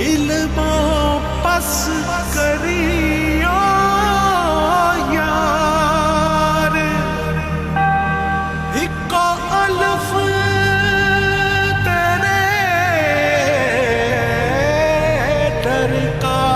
Elmo पस करियो यार इको अल्फ तेरे दरकार।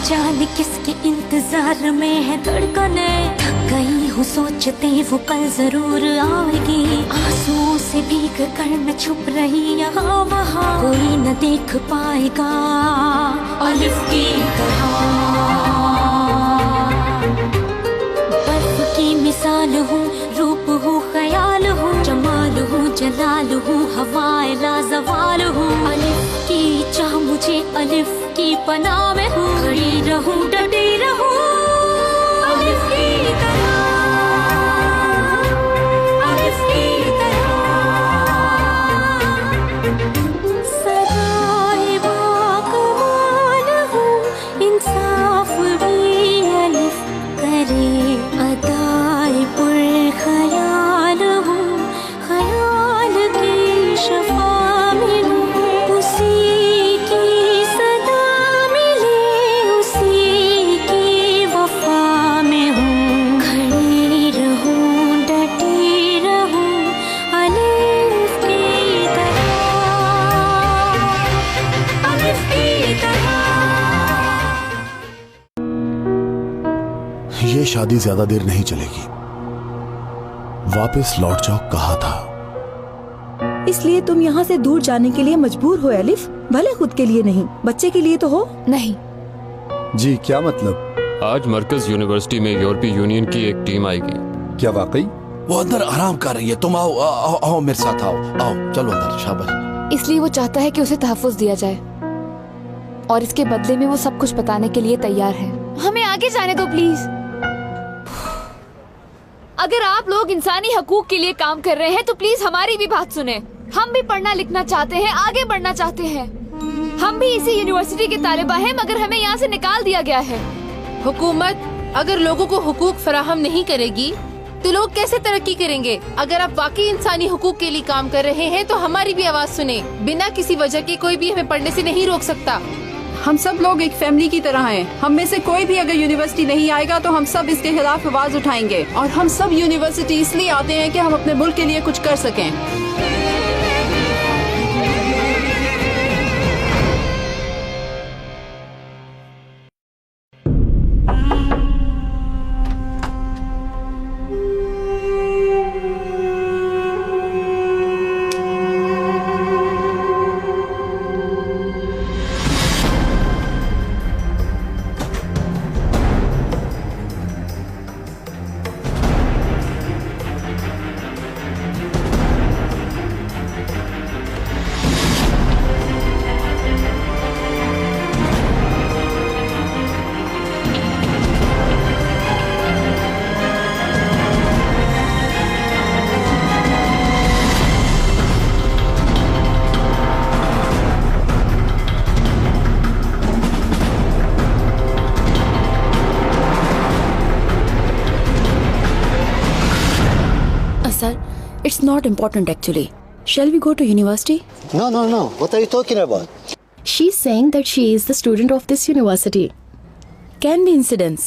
जाने किसके इंतजार में है धड़कने, थक गई हूँ सोचते वो कल जरूर आएगी। आंसुओं से भीग कर मैं छुप रही यहाँ वहाँ, कोई न देख पाएगा अलिफ की तरह। बर्फ की मिसाल हूँ, रूप हूँ, ख्याल हूँ, जमाल हूँ, जलाल हूँ, हवाए लाजवाल हूँ। अलिफ की चाह मुझे अलिफ की पनाह में हूँ, खड़ी रहूं डटी रहूं अलिफ की तरह, अलिफ की तरह। सदाए बाकमाल हूँ, इंसाफ भी अलिफ करे, अदाए पुरख्याल हूँ, ख्याल की शफा में हूँ, उसी की सदा मिले, उसी की वफा में हूँ। खड़ी रहूं डटी रहूं अलिफ की तरह, अलिफ की तरह। ये शादी ज्यादा देर नहीं चलेगी, वापस लौट जाओ कहा था। इसलिए तुम यहाँ से दूर जाने के लिए मजबूर हो अलिफ, भले खुद के लिए नहीं, बच्चे के लिए तो हो। नहीं जी क्या मतलब? आज मरकज यूनिवर्सिटी में यूरोपीय यूनियन की एक टीम आएगी। क्या वाकई? वो अंदर आराम कर रही है, तुम आओ आओ, आओ मेरे साथ आओ, आओ चलो अंदर। शाबाश। इसलिए वो चाहता है कि उसे तहफ्फुज़ दिया जाए और इसके बदले में वो सब कुछ बताने के लिए तैयार है। हमें आगे जाने दो प्लीज। अगर आप लोग इंसानी हकूक के लिए काम कर रहे हैं तो प्लीज हमारी भी बात सुने। हम भी पढ़ना लिखना चाहते हैं, आगे बढ़ना चाहते हैं। हम भी इसी यूनिवर्सिटी के तालिबा हैं, मगर हमें यहाँ से निकाल दिया गया है। हुकूमत अगर लोगों को हुकूक फराहम नहीं करेगी तो लोग कैसे तरक्की करेंगे? अगर आप वाकई इंसानी हुकूक के लिए काम कर रहे हैं तो हमारी भी आवाज सुने। बिना किसी वजह के कोई भी हमें पढ़ने से नहीं रोक सकता। हम सब लोग एक फैमिली की तरह हैं। हम में से कोई भी अगर यूनिवर्सिटी नहीं आएगा तो हम सब इसके खिलाफ आवाज उठाएंगे। और हम सब यूनिवर्सिटी इसलिए आते हैं कि हम अपने मुल्क के लिए कुछ कर सकें। It's not important actually. Shall we go to university? No, no, no. What are you talking about? She's saying that she is the student of this university. Can be incidents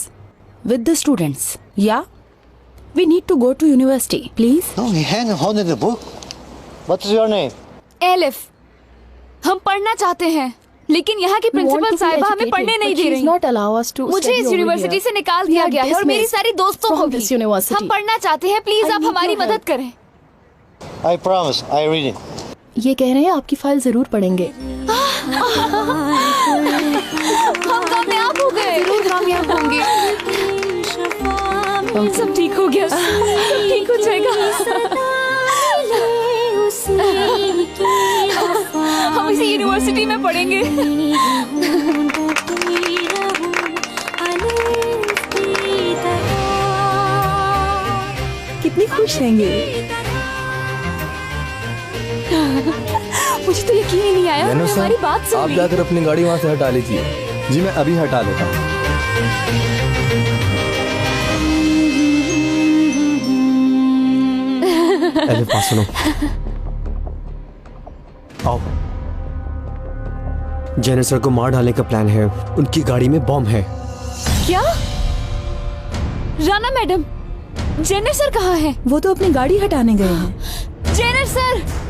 with the students. Yeah? We need to go to university, please. No, he hang on in the book. What is your name? Elif, हम पढ़ना चाहते हैं लेकिन यहाँ की principal साहिबा हमें पढ़ने नहीं दे रही। मुझे इस यूनिवर्सिटी से निकाल दिया गया है और मेरी सारी दोस्तों को भी। हम पढ़ना चाहते हैं, प्लीज आप हमारी मदद करें। I promise, I read it. ये कह रहे हैं आपकी फाइल जरूर पढ़ेंगे। हम कामयाब हो गए, जरूर कामयाब होंगे। सब ठीक हो गया, सब ठीक हो जाएगा। हम इसी यूनिवर्सिटी में पढ़ेंगे। कितने खुश रहेंगे। मुझे तो यकीन ही नहीं आया जैनब साहब, हमारी बात सुन आप ली। जाकर अपनी गाड़ी वहाँ से हटा लीजिए। जी मैं अभी हटा लेता हूँ। एलिफ बात सुनो। आओ। जैनब सर को मार डालने का प्लान है। उनकी गाड़ी में बॉम्ब है। क्या? राना मैडम, जेनर सर कहाँ है? वो तो अपनी गाड़ी हटाने गए हैं। Jenner sir!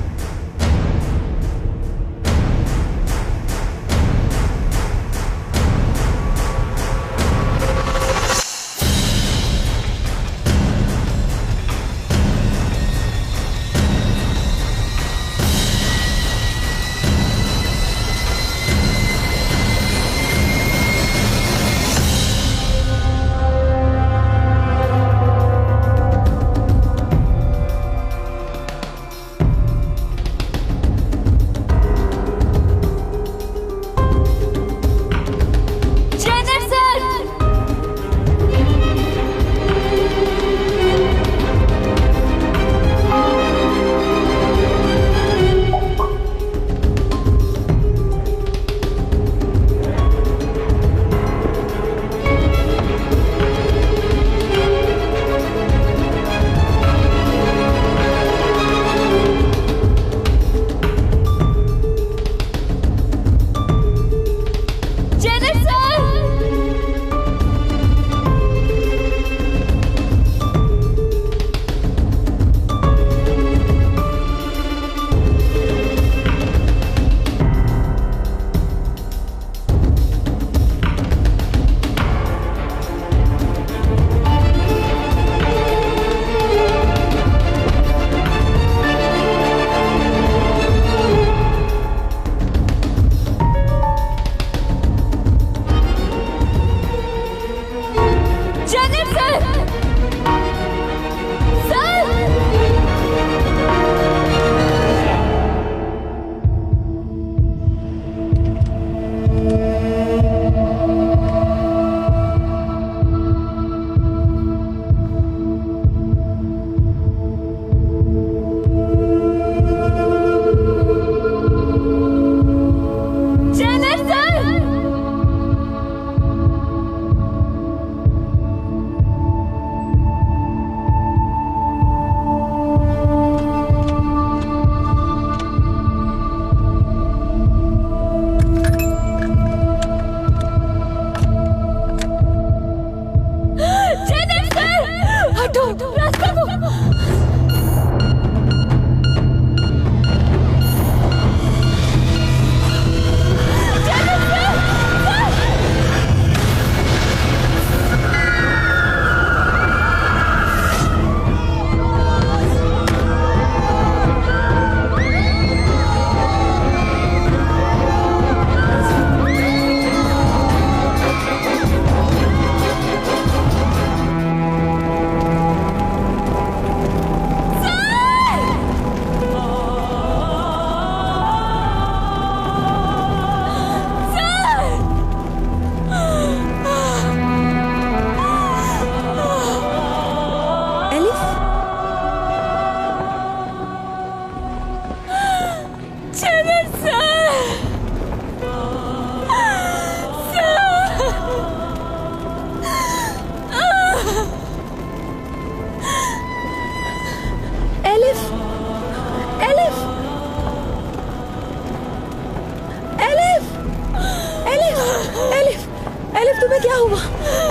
एलिफ तुम्हें क्या हुआ?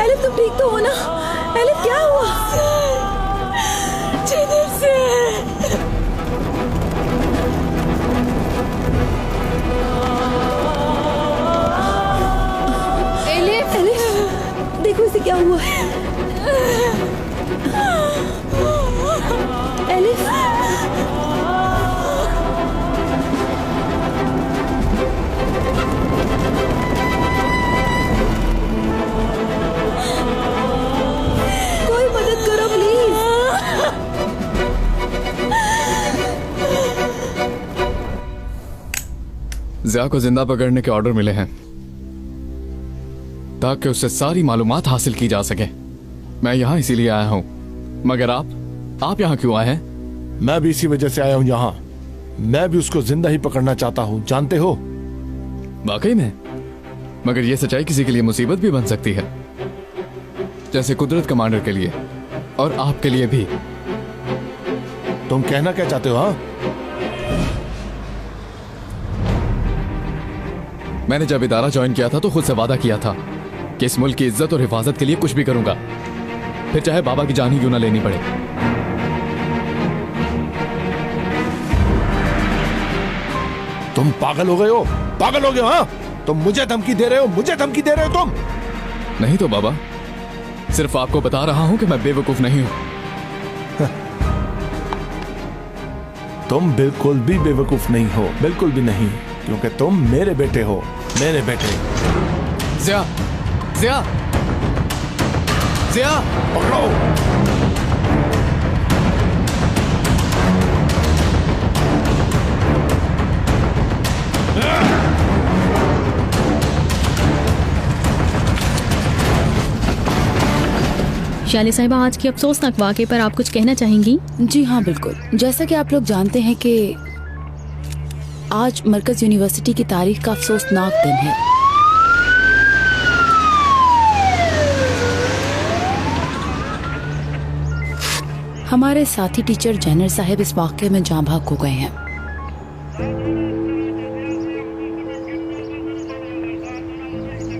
एलिफ तुम ठीक तो हो ना? एलिफ क्या हुआ? जिधर से एलिफ, एलिफ देखो इसे क्या हुआ है। एलिफ कोई मदद करो प्लीज। ज़िया को जिंदा पकड़ने के ऑर्डर मिले हैं ताकि उससे सारी मालूमात हासिल की जा सके। मैं यहाँ इसीलिए आया हूँ, मगर आप आप यहाँ क्यों आए हैं? मैं भी इसी वजह से आया हूँ यहाँ। मैं भी उसको जिंदा ही पकड़ना चाहता हूँ, जानते हो? वाकई में? मगर ये सच्चाई किसी के लिए मुसीबत भी बन सकती है, जैसे कुदरत कमांडर के लिए और आपके लिए भी। तुम कहना क्या चाहते हो? हाँ, मैंने जब इदारा ज्वाइन किया था तो खुद से वादा किया था कि इस मुल्क की इज्जत और हिफाजत के लिए कुछ भी करूंगा, फिर चाहे बाबा की जान ही क्यों ना लेनी पड़े। तुम पागल हो गए हो, पागल हो गए हो। हाँ, तुम मुझे धमकी दे रहे हो, मुझे धमकी दे रहे हो तुम। नहीं तो बाबा, सिर्फ आपको बता रहा हूं कि मैं बेवकूफ नहीं हूं। तुम बिल्कुल भी बेवकूफ नहीं हो, बिल्कुल भी नहीं, क्योंकि तुम मेरे बेटे हो, मेरे बेटे। जिया, जिया, जिया, पकड़ो। शाली साहिबा, आज की अफसोसनाक वाक़े पर आप कुछ कहना चाहेंगी? जी हाँ, बिल्कुल। जैसा कि आप लोग जानते हैं कि आज मरकज यूनिवर्सिटी की तारीख का अफसोसनाक दिन है। हमारे साथी टीचर जैनर साहब इस वाक़े में जाँ भाग हो गए हैं।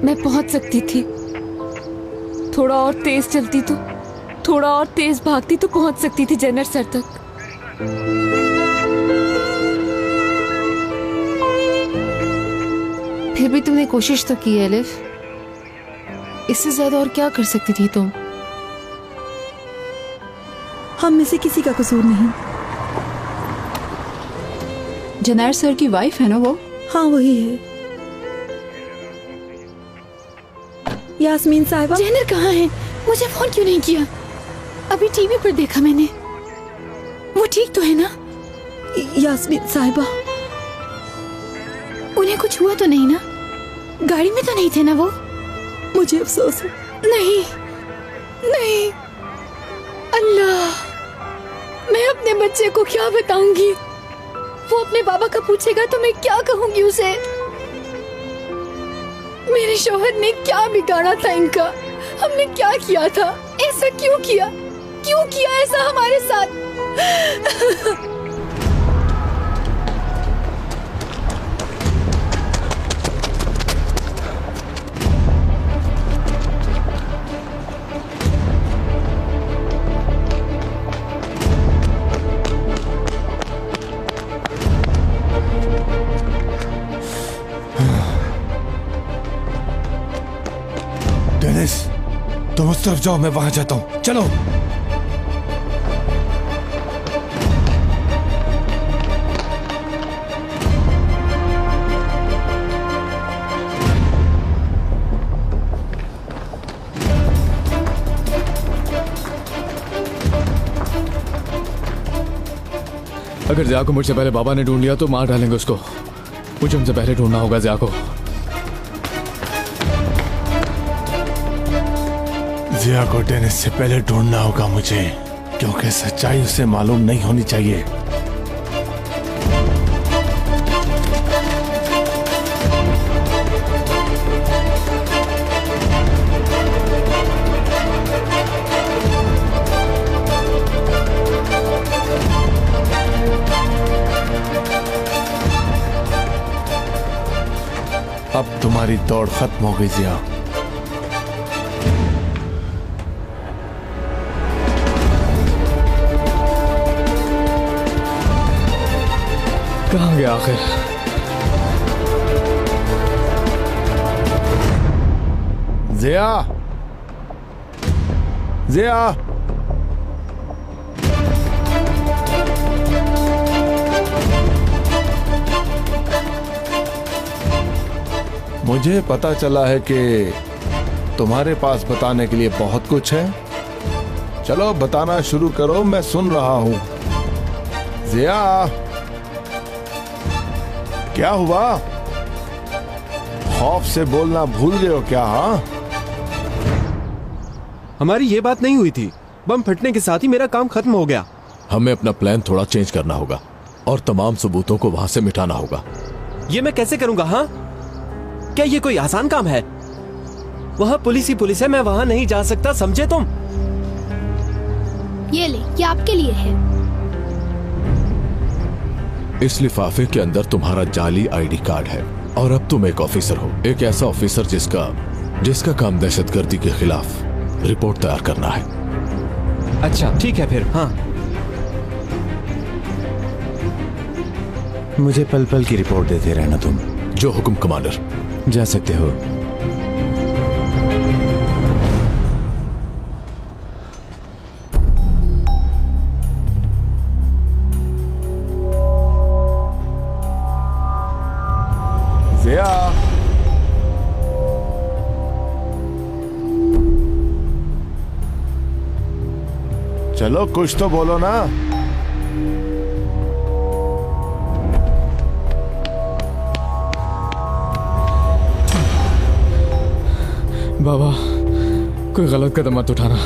मैं पहुंच सकती थी, थोड़ा और तेज चलती तो, थोड़ा और तेज भागती तो पहुंच सकती थी जैनर सर तक। फिर भी तुमने कोशिश तो की एलिफ। इससे ज्यादा और क्या कर सकती थी तुम? हम में से किसी का कसूर नहीं। जैनर सर की वाइफ है ना वो? हाँ, वही है। यास्मीन साहिबा। जैनर कहाँ है? मुझे फोन क्यों नहीं किया? अभी टीवी पर देखा मैंने। वो ठीक तो है ना? यास्मीन साहिबा, उन्हें कुछ हुआ तो नहीं ना? गाड़ी में तो नहीं थे ना वो? मुझे अफसोस है। नहीं, नहीं, अल्लाह, मैं अपने बच्चे को क्या बताऊंगी? वो अपने बाबा का पूछेगा तो मैं क्या कहूंगी उसे? मेरे शौहर ने क्या बिगाड़ा था इनका? हमने क्या किया था? ऐसा क्यों किया? क्यों किया ऐसा हमारे साथ? डेनिस, तुम उस तरफ जाओ, मैं वहां जाता हूं। चलो। अगर जिया को मुझसे पहले बाबा ने ढूंढ लिया तो मार डालेंगे उसको। मुझे उनसे पहले ढूंढना होगा जिया को। जिया को डेनिस से पहले ढूंढना होगा मुझे, क्योंकि सच्चाई उसे मालूम नहीं होनी चाहिए। अब तुम्हारी दौड़ खत्म हो गई जिया। कहाँ गया आखिर? जिया, जिया, मुझे पता चला है कि तुम्हारे पास बताने के लिए बहुत कुछ है। चलो बताना शुरू करो, मैं सुन रहा हूं। जिया, क्या हुआ? खौफ से बोलना भूल गए हो क्या? हाँ, हमारी ये बात नहीं हुई थी। बम फटने के साथ ही मेरा काम खत्म हो गया। हमें अपना प्लान थोड़ा चेंज करना होगा और तमाम सबूतों को वहां से मिटाना होगा। ये मैं कैसे करूंगा? हाँ, क्या ये कोई आसान काम है? वहां पुलिस ही पुलिस है, मैं वहां नहीं जा सकता, समझे तुम? ये ले, ये आपके लिए है। इस लिफाफे के अंदर तुम्हारा जाली आईडी कार्ड है और अब तुम एक ऑफिसर हो, एक ऐसा ऑफिसर जिसका काम दहशतगर्दी के खिलाफ रिपोर्ट तैयार करना है। अच्छा ठीक है फिर। हाँ, मुझे पल पल की रिपोर्ट देते रहना तुम। जो हुक्म कमांडर। जा सकते हो। जिया, चलो कुछ तो बोलो ना। बाबा, कोई गलत कदम मत उठाना।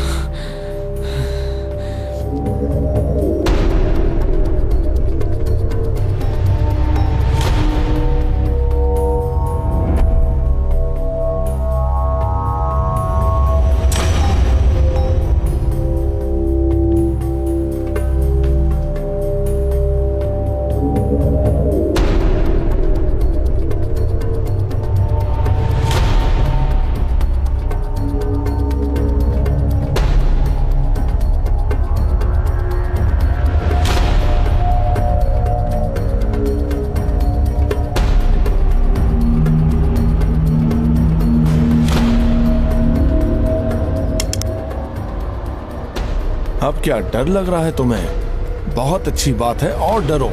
अब क्या डर लग रहा है तुम्हें? बहुत अच्छी बात है, और डरो।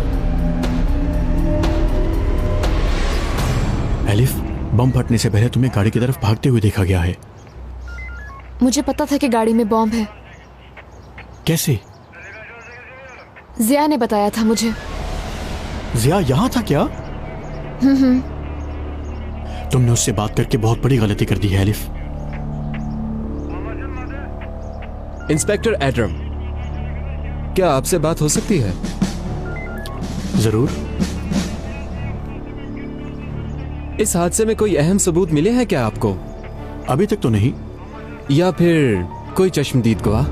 एलिफ, बम फटने से पहले तुम्हें गाड़ी की तरफ भागते हुए देखा गया है। मुझे पता था कि गाड़ी में बॉम्ब है। कैसे? जिया ने बताया था मुझे। जिया यहाँ था क्या? तुमने उससे बात करके बहुत बड़ी गलती कर दी है एलिफ। इंस्पेक्टर एड्रम, क्या आपसे बात हो सकती है? जरूर। इस हादसे में कोई अहम सबूत मिले हैं क्या आपको? अभी तक तो नहीं। या फिर कोई चश्मदीद गवाह?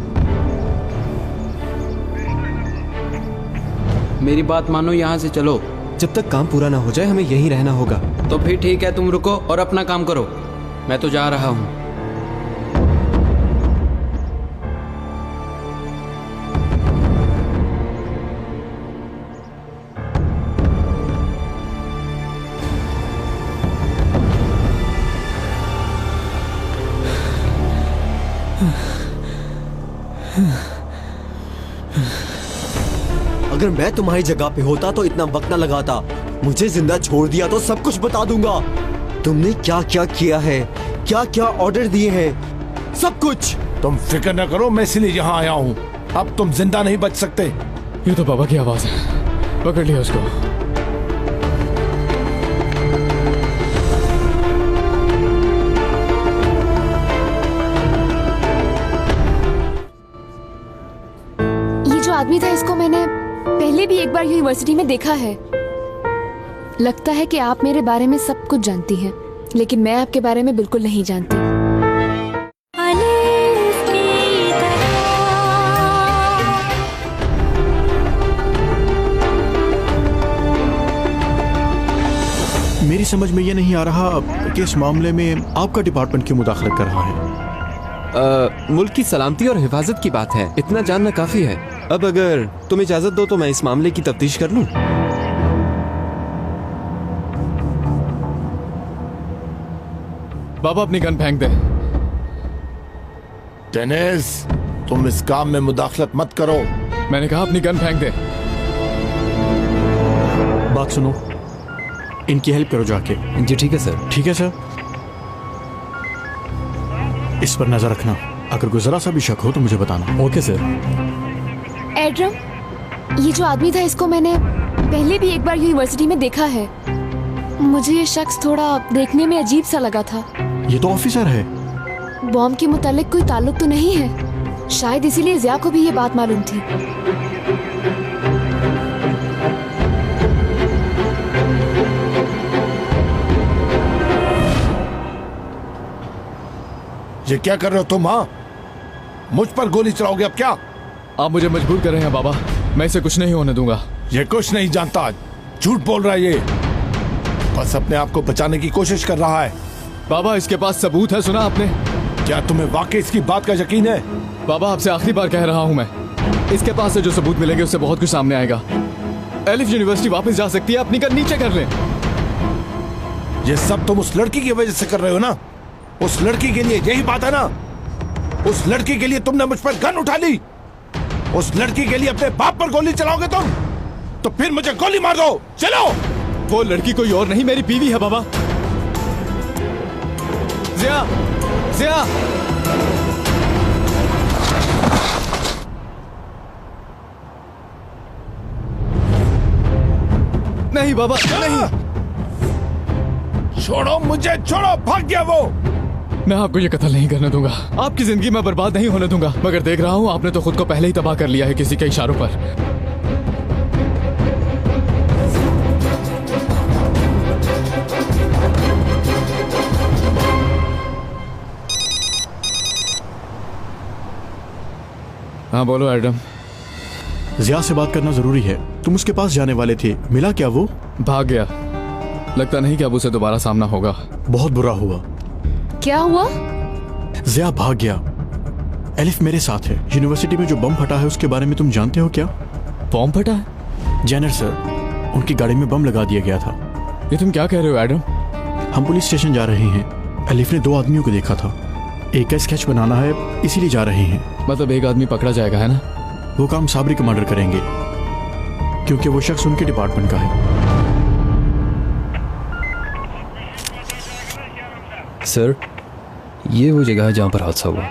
मेरी बात मानो, यहाँ से चलो। जब तक काम पूरा ना हो जाए हमें यहीं रहना होगा। तो फिर ठीक है, तुम रुको और अपना काम करो। मैं तो जा रहा हूँ। अगर मैं तुम्हारी जगह पे होता तो इतना वक्त ना लगाता। मुझे जिंदा छोड़ दिया तो सब कुछ बता दूंगा। तुमने क्या क्या किया है, क्या क्या ऑर्डर दिए हैं, सब कुछ। तुम फिक्र न करो, मैं इसलिए यहाँ आया हूँ। अब तुम जिंदा नहीं बच सकते। ये तो बाबा की आवाज है, पकड़ लिया उसको। ये जो आदमी था, इसको मैंने पहले भी एक बार यूनिवर्सिटी में देखा है। लगता है कि आप मेरे बारे में सब कुछ जानती हैं, लेकिन मैं आपके बारे में बिल्कुल नहीं जानती। मेरी समझ में ये नहीं आ रहा कि इस मामले में आपका डिपार्टमेंट क्यों मुदाखलत कर रहा है। मुल्क की सलामती और हिफाजत की बात है, इतना जानना काफी है। अब अगर तुम इजाजत दो तो मैं इस मामले की तफ्तीश कर लूं। बाबा अपनी गन फेंक दे। डेनिस, तुम इस काम में मुदाखलत मत करो। मैंने कहा अपनी गन फेंक दे। बात सुनो, इनकी हेल्प करो जाके। जी ठीक है सर। ठीक है सर। इस पर नजर रखना, अगर कोई जरा सा भी शक हो तो मुझे बताना। Okay sir. एड्रम, ये जो आदमी था, इसको मैंने पहले भी एक बार यूनिवर्सिटी में देखा है। मुझे ये शख्स थोड़ा देखने में अजीब सा लगा था। ये तो ऑफिसर है। बॉम्ब के मुतालिक कोई ताल्लुक तो नहीं है? शायद इसीलिए ज़िया को भी ये बात मालूम थी। ये क्या कर रहे हो तुम? हाँ, मुझ पर गोली चलाओगे अब क्या? आप मुझे मजबूर कर रहे हैं बाबा, मैं इसे कुछ नहीं होने दूंगा। ये कुछ नहीं जानता, झूठ बोल रहा है ये, बस अपने आप को बचाने की कोशिश कर रहा है। बाबा इसके पास सबूत है, सुना आपने? क्या तुम्हें वाकई इसकी बात का यकीन है? बाबा आपसे आखिरी बार कह रहा हूं मैं, इसके पास से जो सबूत मिलेंगे उससे बहुत कुछ सामने आएगा। एलिफ यूनिवर्सिटी वापस जा सकती है, अपनी कर नीचे कर लें। ये सब तुम उस लड़की की वजह से कर रहे हो ना? उस लड़की के लिए यही बात है ना? उस लड़की के लिए तुमने मुझ पर गन उठा ली, उस लड़की के लिए अपने बाप पर गोली चलाओगे तुम? तो फिर मुझे गोली मार दो, चलो। वो लड़की कोई और नहीं, मेरी बीवी है बाबा। ज़िया, ज़िया। नहीं बाबा नहीं। छोड़ो मुझे, छोड़ो, भाग गया वो। मैं आपको ये कत्ल नहीं करने दूंगा, आपकी जिंदगी मैं बर्बाद नहीं होने दूंगा, मगर देख रहा हूं आपने तो खुद को पहले ही तबाह कर लिया है किसी के इशारों पर। हाँ बोलो एडम। ज़िया से बात करना जरूरी है, तुम उसके पास जाने वाले थे, मिला क्या वो? भाग गया, लगता नहीं कि अब उसे दोबारा सामना होगा। बहुत बुरा हुआ। क्या हुआ? ज़िया भाग गया। एलिफ मेरे साथ है। यूनिवर्सिटी में जो बम फटा है उसके बारे में तुम जानते हो क्या? बम फटा है? जेनर सर, उनकी गाड़ी में बम लगा दिया गया था। ये तुम क्या कह रहे हो एडम? हम पुलिस स्टेशन जा रहे हैं। एलिफ ने 2 आदमियों को देखा था, एक का स्केच बनाना है इसीलिए जा रहे हैं। मतलब एक आदमी पकड़ा जाएगा है ना? वो काम साबरी कमांडर करेंगे क्योंकि वो शख्स उनके डिपार्टमेंट का है। सर, ये वो जगह है जहां पर हादसा हुआ।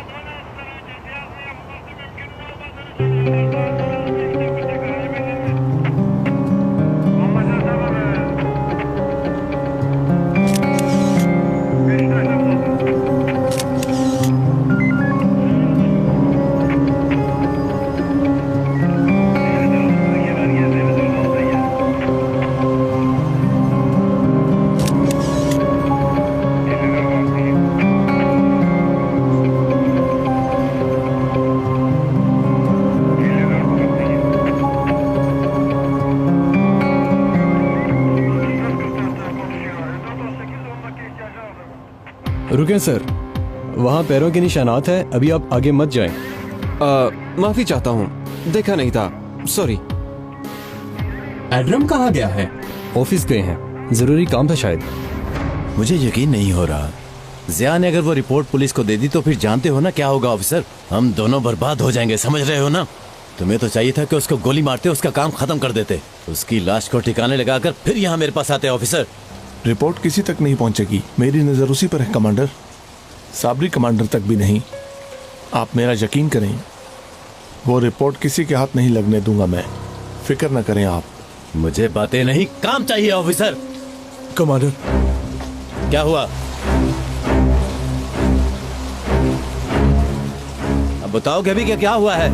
रुकें सर, वहाँ पैरों के निशानात हैं, अभी आप आगे मत जाएं। माफी चाहता हूँ, देखा नहीं था, सॉरी। एडम कहाँ गया है? ऑफिस गए हैं, जरूरी काम था शायद। मुझे यकीन नहीं हो रहा। ज़िया ने अगर वो रिपोर्ट पुलिस को दे दी तो फिर जानते हो ना क्या होगा ऑफिसर? हम दोनों बर्बाद हो जाएंगे, समझ रहे हो ना? तुम्हें तो चाहिए था कि उसको गोली मारते, उसका काम खत्म कर देते, उसकी लाश को ठिकाने लगाकर फिर यहाँ मेरे पास आते ऑफिसर। रिपोर्ट किसी तक नहीं पहुंचेगी, मेरी नजर उसी पर है कमांडर, साबरी कमांडर तक भी नहीं। आप मेरा यकीन करें, वो रिपोर्ट किसी के हाथ नहीं लगने दूंगा मैं, फिक्र न करें आप। मुझे बातें नहीं, काम चाहिए ऑफिसर। कमांडर, क्या हुआ? अब बताओगे अभी क्या हुआ है?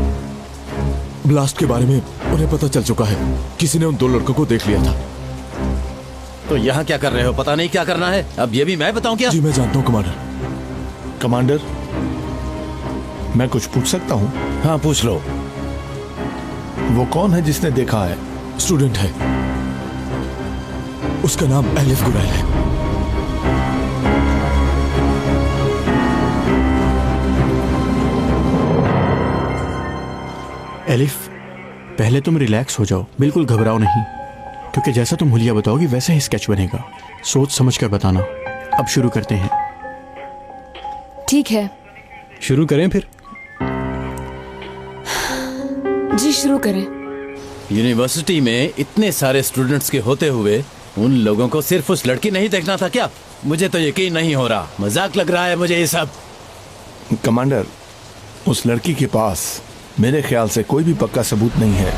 ब्लास्ट के बारे में उन्हें पता चल चुका है, किसी ने उन 2 लड़कों को देख लिया था। तो यहाँ क्या कर रहे हो? पता नहीं क्या करना है? अब ये भी मैं बताऊं क्या? जी मैं जानता हूँ कमांडर। कमांडर, मैं कुछ पूछ सकता हूँ? हाँ पूछ लो। वो कौन है जिसने देखा है? स्टूडेंट है, उसका नाम एलिफ गुरैल है। एलिफ, पहले तुम रिलैक्स हो जाओ, बिल्कुल घबराओ नहीं, क्योंकि जैसा तुम हुलिया बताओगी वैसे ही स्केच बनेगा। सोच समझ कर बताना। अब शुरू करते हैं। ठीक है, शुरू करें फिर? जी शुरू करें। यूनिवर्सिटी में इतने सारे स्टूडेंट्स के होते हुए उन लोगों को सिर्फ उस लड़की नहीं देखना था क्या? मुझे तो यकीन नहीं हो रहा, मजाक लग रहा है मुझे ये सब। कमांडर, उस लड़की के पास मेरे ख्याल से कोई भी पक्का सबूत नहीं है।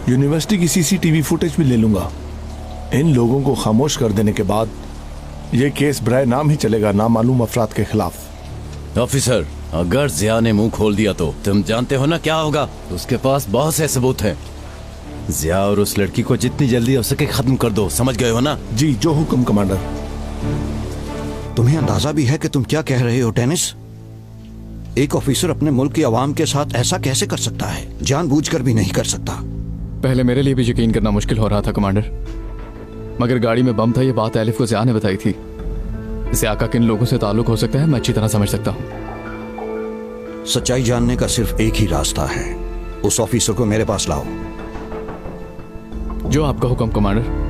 यूनिवर्सिटी की सीसीटीवी फुटेज भी ले लूंगा। इन लोगों को खामोश कर देने के बाद ये केस बराए नाम ही चलेगा नामालूम अफराद के खिलाफ। ऑफिसर, अगर जिया ने मुंह खोल दिया तो तुम जानते हो ना क्या होगा। उसके पास बहुत से सबूत हैं। जिया और उस लड़की को जितनी जल्दी हो सके खत्म कर दो, समझ गए हो ना? जी जो हुक्म कमांडर। तुम्हें अंदाजा भी है कि तुम क्या कह रहे हो डेनिस? एक ऑफिसर अपने मुल्क की आवाम के साथ ऐसा कैसे कर सकता है? जानबूझकर भी नहीं कर सकता। पहले मेरे लिए भी यकीन करना मुश्किल हो रहा था कमांडर, मगर गाड़ी में बम था ये बात एलिफ को ज़िया ने बताई थी। ज़िया का किन लोगों से ताल्लुक हो सकता है मैं अच्छी तरह समझ सकता हूँ। सच्चाई जानने का सिर्फ एक ही रास्ता है। उस ऑफिसर को मेरे पास लाओ। जो आपका हुक्म कमांडर।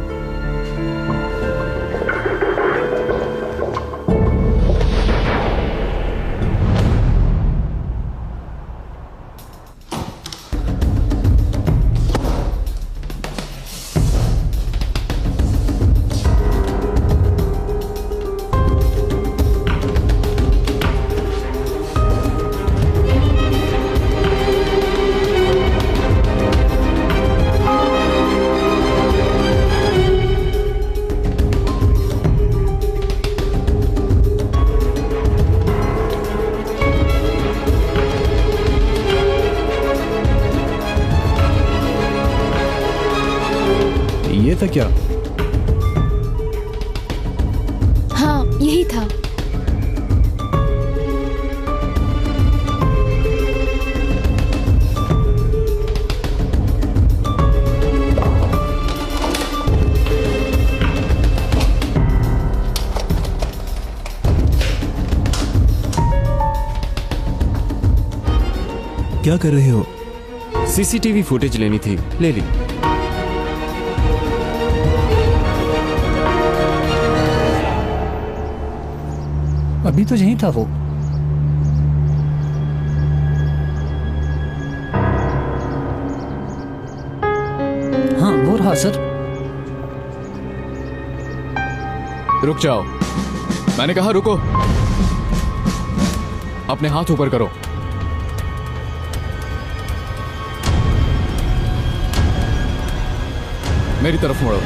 था क्या? हाँ यही था। क्या कर रहे हो? सीसीटीवी फुटेज लेनी थी, ले ली। अभी तो यहीं था वो। हाँ वो रहा सर। रुक जाओ, मैंने कहा रुको। अपने हाथ ऊपर करो। मेरी तरफ मुड़ो।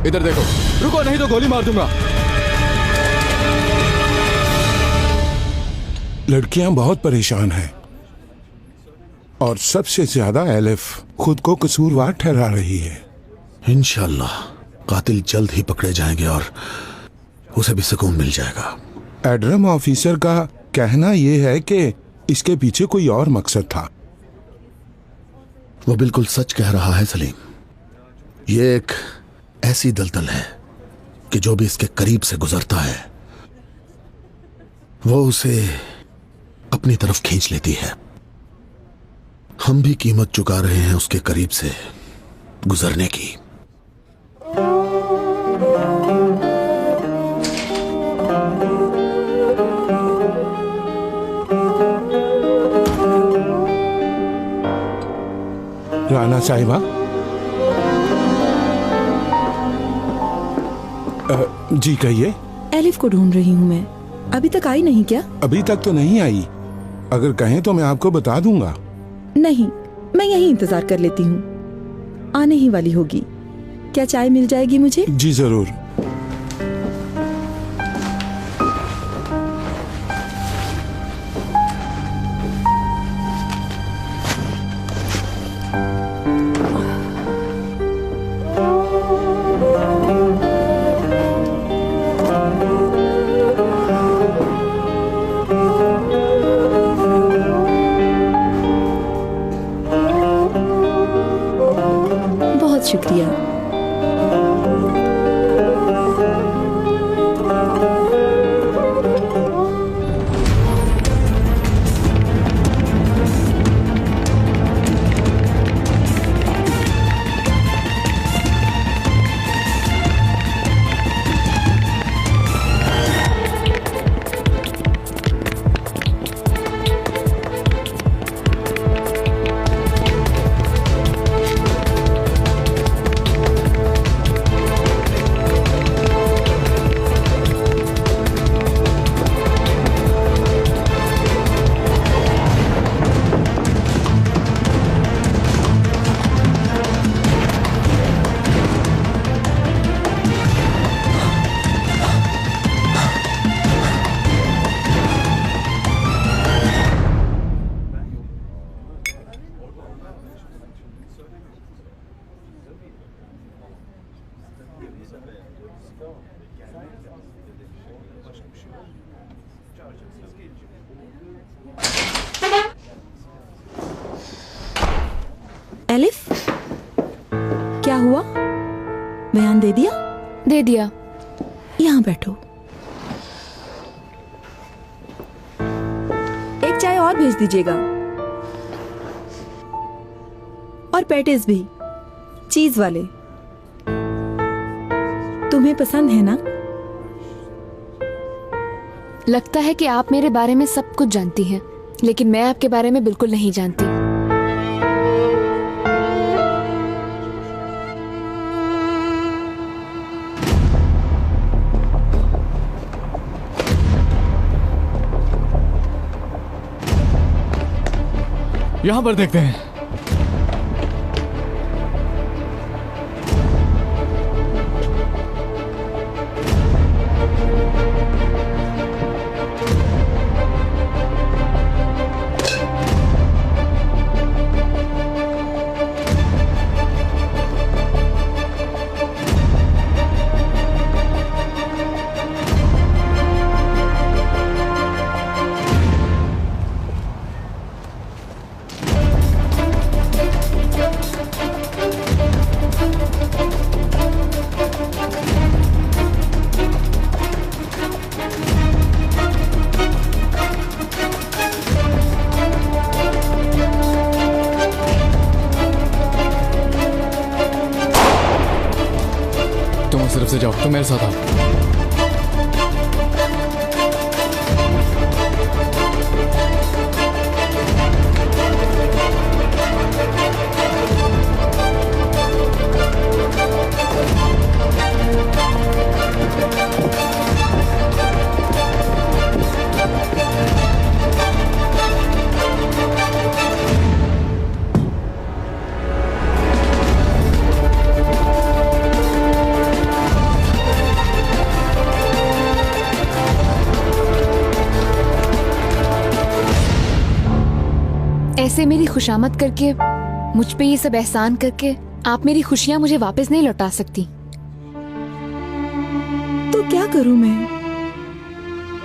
इधर देखो। रुको नहीं तो गोली मार दूंगा। लड़कियां बहुत परेशान हैं और सबसे ज्यादा एलिफ खुद को कसूरवार ठहरा रही है। इंशाल्लाह कातिल जल्द ही पकड़े जाएंगे और उसे भी सुकून मिल जाएगा। एडरम ऑफिसर का कहना यह है कि इसके पीछे कोई और मकसद था। वो बिल्कुल सच कह रहा है सलीम। ये एक ऐसी दलदल है कि जो भी इसके करीब से गुजरता है वो उसे अपनी तरफ खींच लेती है। हम भी कीमत चुका रहे हैं उसके करीब से गुजरने की। राना साहिबा, जी कहिए। एलिफ को ढूंढ रही हूँ मैं। अभी तक आई नहीं क्या? अभी तक तो नहीं आई। अगर कहें तो मैं आपको बता दूंगा। नहीं, मैं यहीं इंतजार कर लेती हूँ। आने ही वाली होगी। क्या चाय मिल जाएगी मुझे? जी जरूर। शुक्रिया। एलिफ, क्या हुआ? बयान दे दिया? दे दिया। यहाँ बैठो। एक चाय और भेज दीजिएगा, और पैटीज भी, चीज वाले। तुम्हें पसंद है ना? लगता है कि आप मेरे बारे में सब कुछ जानती हैं, लेकिन मैं आपके बारे में बिल्कुल नहीं जानती। यहां पर देखते हैं। तरफ से जाओ, तुम मेरे साथ आओ। ऐसे मेरी खुशामद करके, मुझ पे ये सब एहसान करके आप मेरी खुशियां मुझे वापस नहीं लौटा सकती। तो क्या करूं मैं?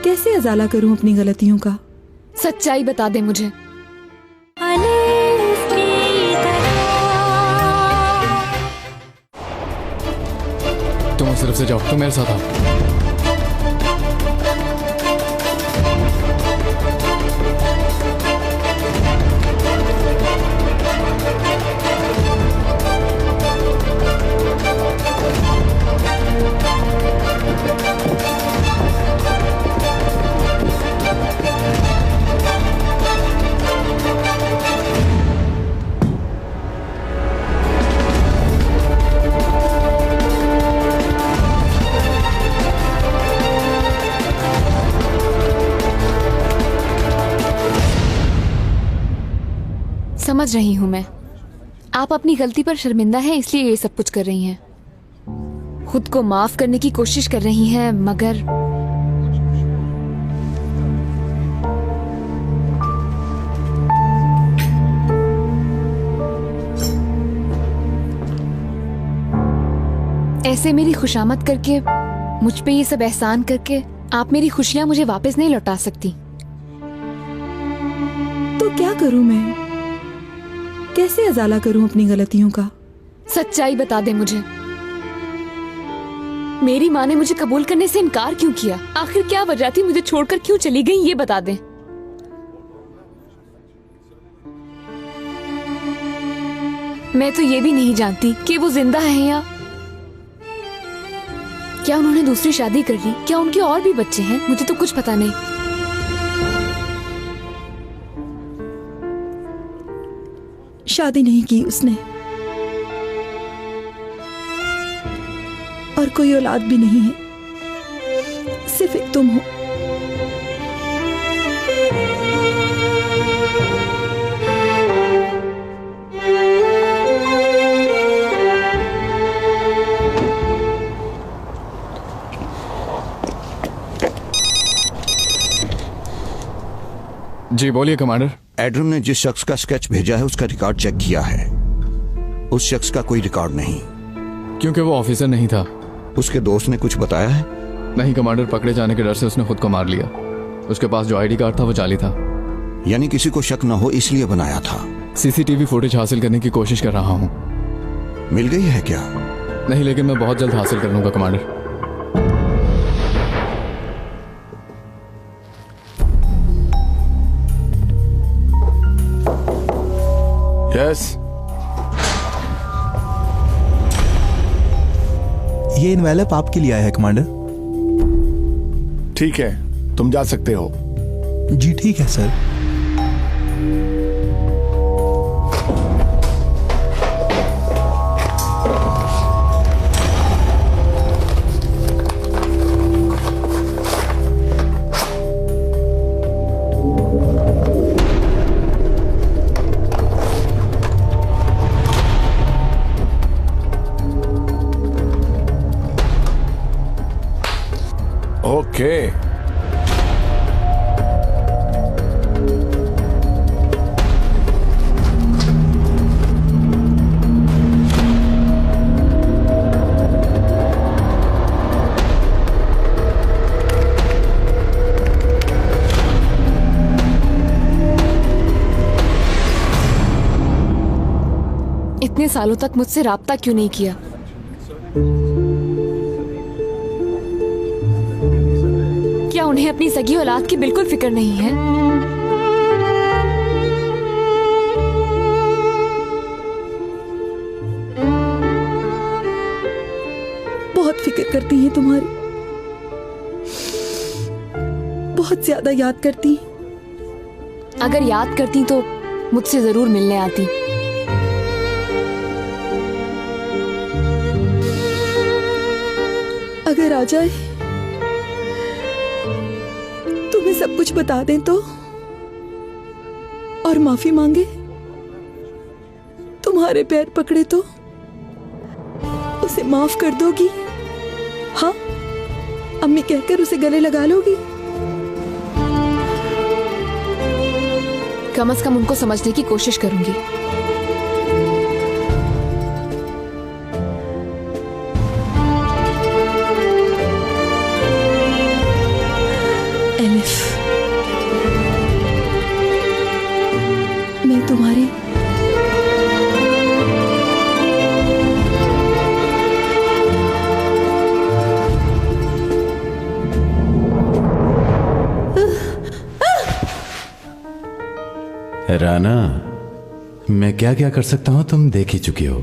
कैसे अजाला करूं अपनी गलतियों का? सच्चाई बता दे मुझे। तुम उस तरफ से जाओ, तुम मेरे साथ आओ। समझ रही हूं मैं, आप अपनी गलती पर शर्मिंदा हैं, इसलिए ये सब कुछ कर रही हैं। खुद को माफ करने की कोशिश कर रही हैं, मगर ऐसे मेरी खुशामद करके, मुझ पे ये सब एहसान करके आप मेरी खुशियां मुझे वापस नहीं लौटा सकती। तो क्या करूं मैं? कैसे अजाला करूं अपनी गलतियों का? सच्चाई बता दे मुझे। मेरी माँ ने मुझे कबूल करने से इनकार क्यों किया? आखिर क्या वजह थी? मुझे छोड़कर क्यों चली गई? ये बता दे। मैं तो ये भी नहीं जानती कि वो जिंदा है या क्या उन्होंने दूसरी शादी कर ली। क्या उनके और भी बच्चे हैं? मुझे तो कुछ पता नहीं। शादी नहीं की उसने, और कोई औलाद भी नहीं है, सिर्फ एक तुम हो। जी बोलिए कमांडर। एडम ने जिस शख्स का स्केच भेजा है उसका रिकॉर्ड चेक किया है। उस शख्स का कोई रिकॉर्ड नहीं, क्योंकि वो ऑफिसर नहीं था। उसके दोस्त ने कुछ बताया है? नहीं कमांडर, पकड़े जाने के डर से उसने खुद को मार लिया। उसके पास जो आईडी कार्ड था वो जाली था। यानी किसी को शक न हो इसलिए बनाया था। सीसीटीवी फुटेज हासिल करने की कोशिश कर रहा हूँ। मिल गई है क्या? नहीं, लेकिन मैं बहुत जल्द हासिल कर लूंगा कमांडर। यस, ये इनवेलप आपके लिए आया है कमांडर। ठीक है, तुम जा सकते हो। जी ठीक है सर। ओके, इतने सालों तक मुझसे राब्ता क्यों नहीं किया? क्या उन्हें अपनी सगी औलाद की बिल्कुल फिक्र नहीं है? बहुत फिक्र करती हैं तुम्हारी, बहुत ज्यादा याद करती हैं। अगर याद करती तो मुझसे जरूर मिलने आती। अगर आ जाए, तुम्हें सब कुछ बता दें तो, और माफी मांगे, तुम्हारे पैर पकड़े तो उसे माफ कर दोगी? हाँ, अम्मी कहकर उसे गले लगा लोगी? कम से कम उनको समझने की कोशिश करूंगी। मैं तुम्हारी राना, मैं क्या क्या कर सकता हूं तुम देख ही चुकी हो।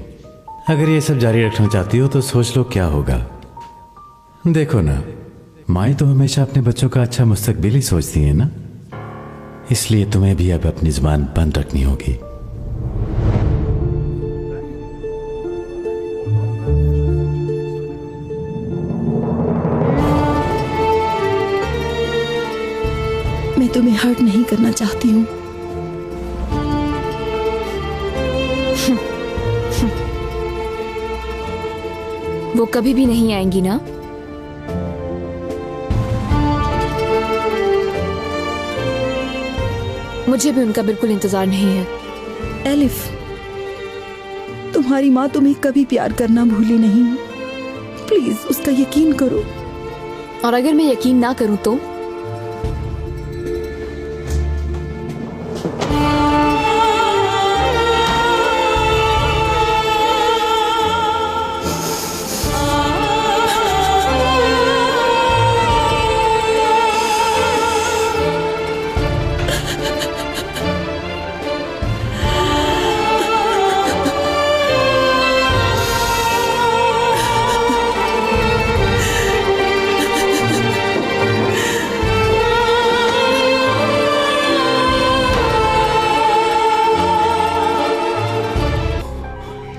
अगर ये सब जारी रखना चाहती हो तो सोच लो क्या होगा। देखो ना, माएँ तो हमेशा अपने बच्चों का अच्छा मुस्तकबिल ही सोचती हैं ना, इसलिए तुम्हें भी अब अपनी जुबान बंद रखनी होगी। मैं तुम्हें हर्ट नहीं करना चाहती हूँ। वो कभी भी नहीं आएंगी ना? मुझे भी उनका बिल्कुल इंतजार नहीं है। एलिफ, तुम्हारी माँ तुम्हें कभी प्यार करना भूली नहीं। प्लीज उसका यकीन करो। और अगर मैं यकीन ना करूं तो?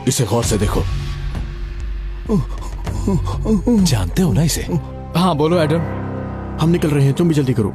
इसे गौर से देखो। जानते हो ना इसे? हाँ बोलो एडम। हम निकल रहे हैं, तुम भी जल्दी करो।